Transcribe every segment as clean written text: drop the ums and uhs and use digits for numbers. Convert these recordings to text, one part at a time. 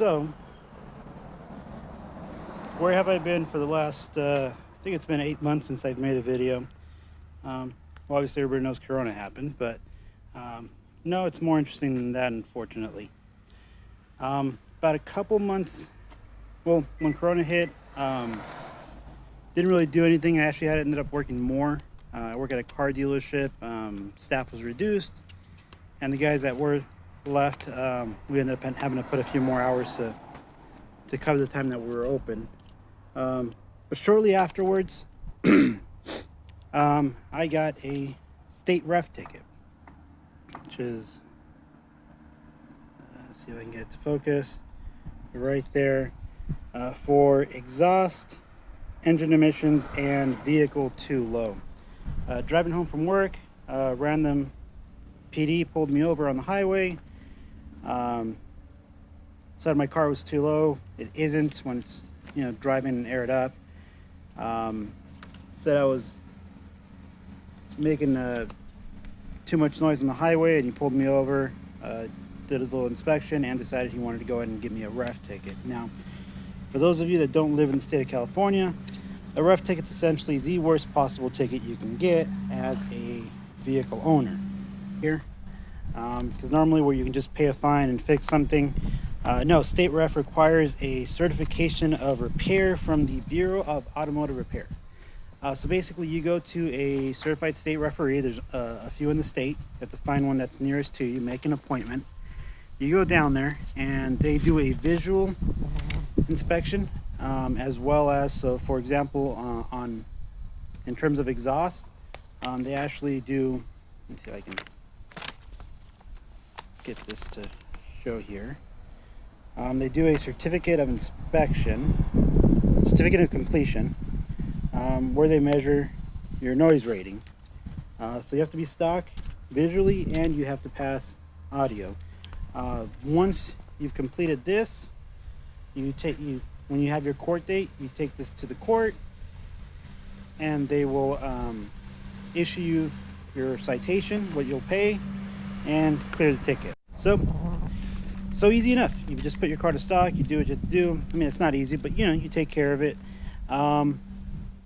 So, where have I been for the last, I think it's been 8 months since I've made a video. Well, obviously everybody knows Corona happened, but no, it's more interesting than that, unfortunately. About a couple months, well, when Corona hit, didn't really do anything. I actually ended up working more. I work at a car dealership. Staff was reduced, and the guys that were left, we ended up having to put a few more hours to cover the time that we were open. But shortly afterwards, I got a state ref ticket, which is, let's see if I can get it to focus, right there, for exhaust, engine emissions, and vehicle too low. Driving home from work, random PD pulled me over on the highway. Said my car was too low. It isn't when it's, driving and aired up. Said I was making too much noise on the highway, and he pulled me over, did a little inspection, and decided he wanted to go ahead and give me a ref ticket. Now, for those of you that don't live in the state of California, a ref ticket's essentially the worst possible ticket you can get as a vehicle owner here, because normally where you can just pay a fine and fix something, no, state ref requires a certification of repair from the Bureau of Automotive Repair. So basically you go to a certified state referee. There's a few in the state. You have to find one that's nearest to you, make an appointment. You go down there and they do a visual inspection, as well as, so for example, in terms of exhaust, they actually do, let me see if I can get this to show here. They do a certificate of inspection, certificate of completion, where they measure your noise rating. So you have to be stock visually, and you have to pass audio. Once you've completed this, when you have your court date, you take this to the court, and they will issue you your citation, what you'll pay, and clear the ticket. So easy enough. You just put your car to stock, you do what you have to do. I mean, it's not easy, but you take care of it.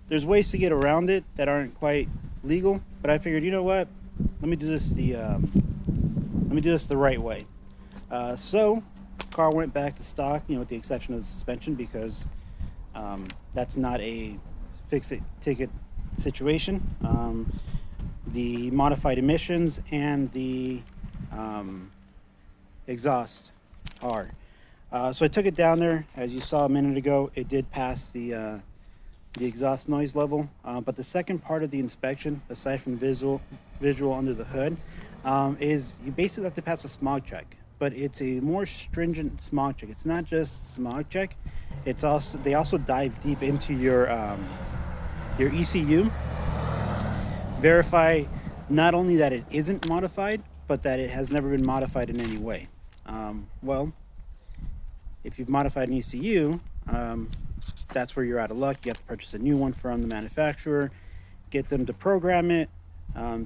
There's ways to get around it that aren't quite legal, but I figured, you know what? Let me do this the right way. So car went back to stock, with the exception of the suspension, because that's not a fix-it ticket situation. The modified emissions and the exhaust are. So I took it down there. As you saw a minute ago, it did pass the exhaust noise level. But the second part of the inspection, aside from visual under the hood, is you basically have to pass a smog check. But it's a more stringent smog check. It's not just smog check. It's also, they also dive deep into your ECU, verify not only that it isn't modified, but that it has never been modified in any way. Well, if you've modified an ECU, that's where you're out of luck. You have to purchase a new one from the manufacturer, get them to program it,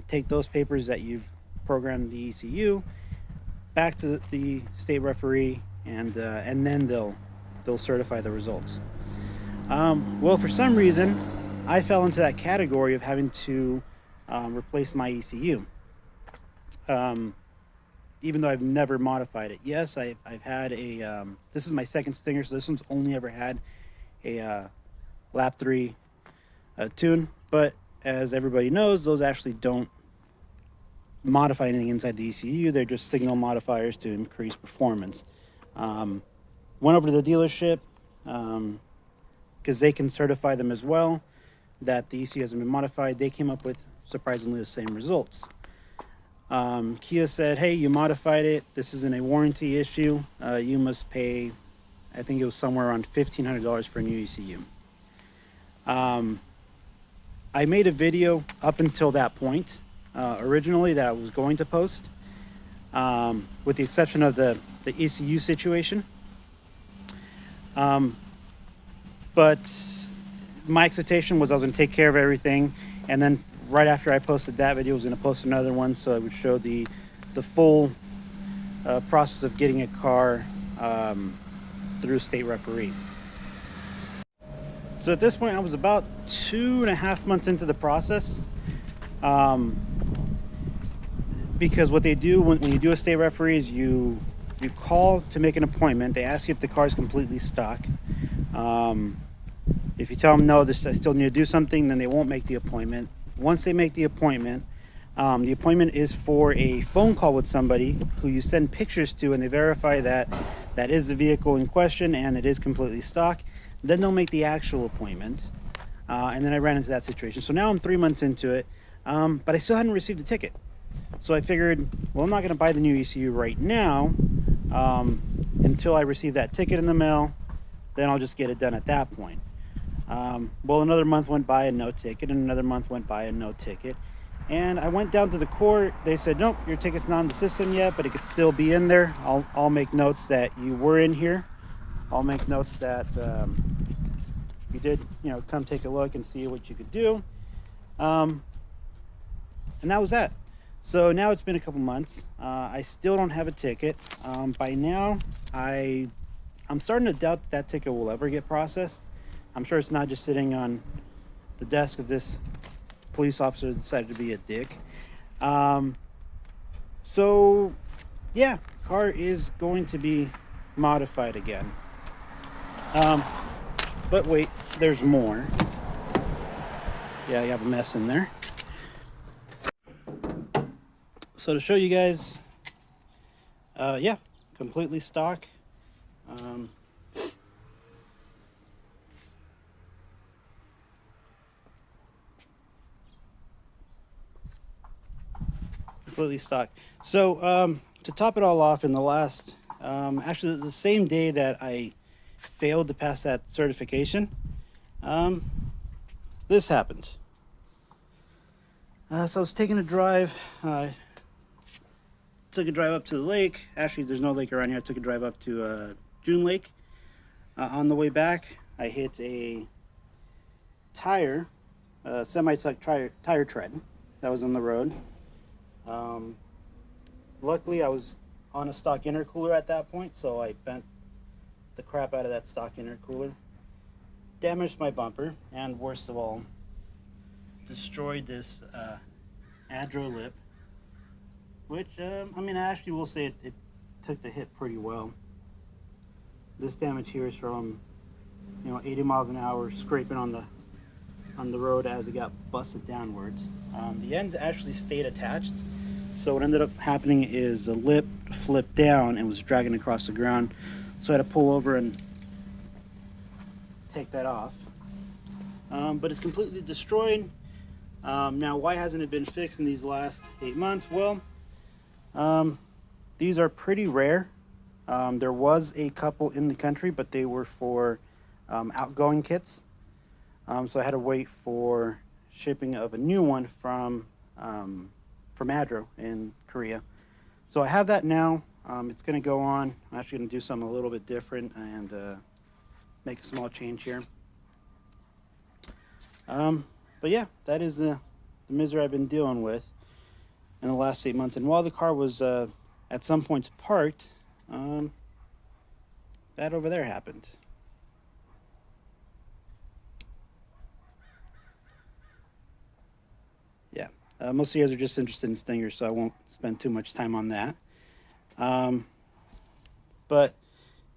take those papers that you've programmed the ECU back to the state referee, and then they'll certify the results. Well, for some reason, I fell into that category of having to replace my ECU. Even though I've never modified it. Yes, I've had a, this is my second Stinger, so this one's only ever had a lap 3 tune, but as everybody knows, those actually don't modify anything inside the ECU. They're just signal modifiers to increase performance. Went over to the dealership, because they can certify them as well, that the ECU hasn't been modified. They came up with surprisingly the same results. Kia said, hey, you modified it. This isn't a warranty issue. You must pay, I think it was somewhere around $1,500 for a new ECU. I made a video up until that point, originally, that I was going to post, with the exception of the ECU situation. But my expectation was I was going to take care of everything, and then right after I posted that video, I was going to post another one, so I would show the full process of getting a car through state referee. So at this point, I was about 2.5 months into the process. Because what they do when you do a state referee is you call to make an appointment. They ask you if the car is completely stock. If you tell them no, I still need to do something, then they won't make the appointment. Once they make the appointment is for a phone call with somebody who you send pictures to, and they verify that that is the vehicle in question and it is completely stock. Then they'll make the actual appointment. And then I ran into that situation. So now I'm 3 months into it, but I still hadn't received a ticket. So I figured, well, I'm not going to buy the new ECU right now until I receive that ticket in the mail. Then I'll just get it done at that point. Well, another month went by and no ticket, and another month went by and no ticket. And I went down to the court. They said, nope, your ticket's not in the system yet, but it could still be in there. I'll make notes that you were in here. I'll make notes that you did, come take a look and see what you could do. And that was that. So now it's been a couple months. I still don't have a ticket. By now, I'm starting to doubt that ticket will ever get processed. I'm sure it's not just sitting on the desk of this police officer that decided to be a dick. So yeah, car is going to be modified again. But wait, there's more. Yeah, you have a mess in there. So to show you guys, yeah, completely stock. Completely stock. So to top it all off, in the last, actually the same day that I failed to pass that certification, this happened. So I was taking a drive. Took a drive up to the lake. Actually, there's no lake around here. I took a drive up to June Lake. On the way back, I hit a tire, semi-truck tire tread that was on the road. Luckily, I was on a stock intercooler at that point, so I bent the crap out of that stock intercooler, damaged my bumper, and worst of all, destroyed this adro lip, which I mean, I actually will say it took the hit pretty well. This damage here is from 80 miles an hour scraping on the road as it got busted downwards. The ends actually stayed attached, so what ended up happening is the lip flipped down and was dragging across the ground, so I had to pull over and take that off. But it's completely destroyed. Now, why hasn't it been fixed in these last 8 months? Well, these are pretty rare. There was a couple in the country, but they were for outgoing kits. So I had to wait for shipping of a new one from Adro in Korea. So I have that now. It's going to go on. I'm actually going to do something a little bit different and make a small change here. But yeah, that is the misery I've been dealing with in the last 8 months. And while the car was at some points parked, that over there happened. Yeah, most of you guys are just interested in Stingers, so I won't spend too much time on that. But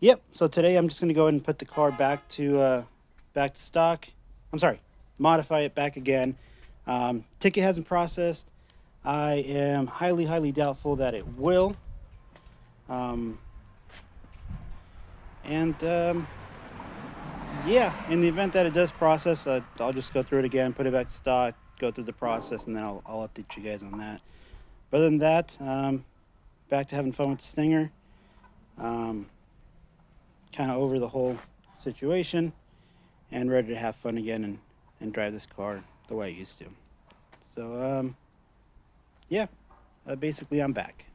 yep, so today I'm just going to go ahead and put the car back to stock. I'm sorry, modify it back again. Ticket hasn't processed. I am highly doubtful that it will. Yeah, in the event that it does process, I'll just go through it again, put it back to stock, go through the process, and then I'll update you guys on that. But other than that, back to having fun with the Stinger. Kind of over the whole situation and ready to have fun again and drive this car the way I used to. So, yeah, basically I'm back.